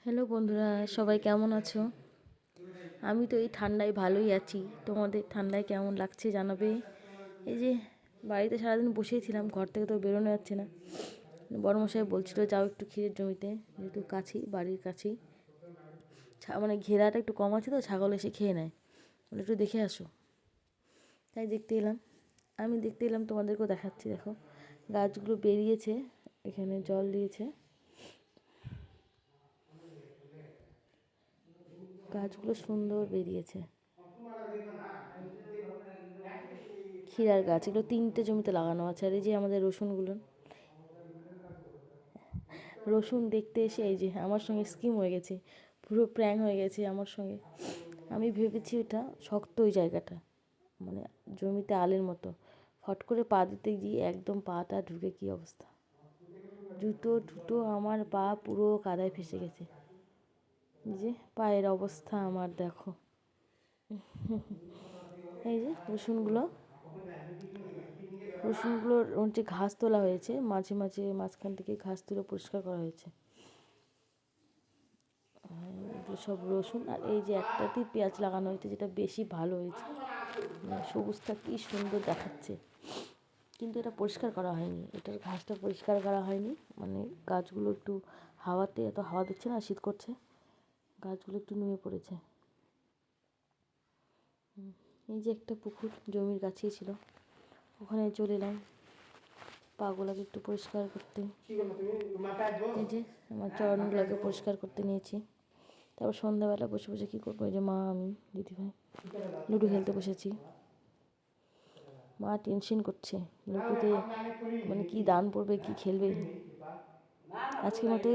Hello বন্ধুরা, সবাই কেমন আছো? আমি তো এই ঠান্ডায় ভালোই আছি। তোমাদের ঠান্ডায় কেমন লাগছে জানাবে। এই যে বাড়িতে সারাদিন বসেই ছিলাম, ঘর থেকে তো বেরোনো যাচ্ছে না। বড়মশাই বলছিল যাও একটু ক্ষীরের জমিতে, যেহেতু কাছেই, বাড়ির কাছেই মানে ঘেরাটা একটু কম আছে তো, ছাগল এসে খেয়ে নেয়, বলে একটু দেখে আসো। তাই দেখতে এলাম। আমি দেখতে এলাম, তোমাদেরকেও দেখাচ্ছি। দেখো গাছগুলো বেরিয়েছে, এখানে জল দিয়েছে, গাছগুলো সুন্দর বেরিয়েছে। ক্ষীরার গাছ, এগুলো 3টে জমিতে লাগানো আছে। আর এই যে আমাদের রসুনগুলো, রসুন দেখতে এসে এই যে আমার সঙ্গে স্কিম হয়ে গেছে, পুরো প্র্যাং হয়ে গেছে আমার সঙ্গে। আমি ভেবেছি ওটা শক্ত ওই জায়গাটা, মানে জমিতে আলের মতো, ফট করে পা দিতে গিয়ে একদম পাটা ঢুকে কী অবস্থা, জুতো টুতো আমার পা পুরো কাদায় ফেসে গেছে। যে পায়ের অবস্থা আমার দেখো। এই যে রসুনগুলোর হচ্ছে ঘাস তোলা হয়েছে, মাঝে মাঝে মাঝখান থেকে ঘাস তুলে পরিষ্কার করা হয়েছে। এগুলো সব রসুন। আর এই যে একটাতেই পেঁয়াজ লাগানো হয়েছে, যেটা বেশি ভালো হয়েছে, সবুজটা কী সুন্দর দেখাচ্ছে। কিন্তু এটা পরিষ্কার করা হয়নি, এটার ঘাসটা পরিষ্কার করা হয়নি। মানে গাছগুলো একটু হাওয়াতে, এত হাওয়া দিচ্ছে না, শীত করছে, গাছগুলো একটু নুয়ে পড়েছে। এই যে একটা পুকুর জমির কাছেই ছিল, ওখানে চলে এলাম পাগুলোকে একটু পরিষ্কার করতে। এই যে আমার চরণগুলোকে পরিষ্কার করতে নিয়েছি। তারপর সন্ধ্যাবেলা বসে বসে কী করবো, এই যে মা, আমি, দিদিভাই লুডো খেলতে বসেছি। মা টেনশন করছে লুডোতে, মানে কি দান পড়বে, কি খেলবে। আজকের মতো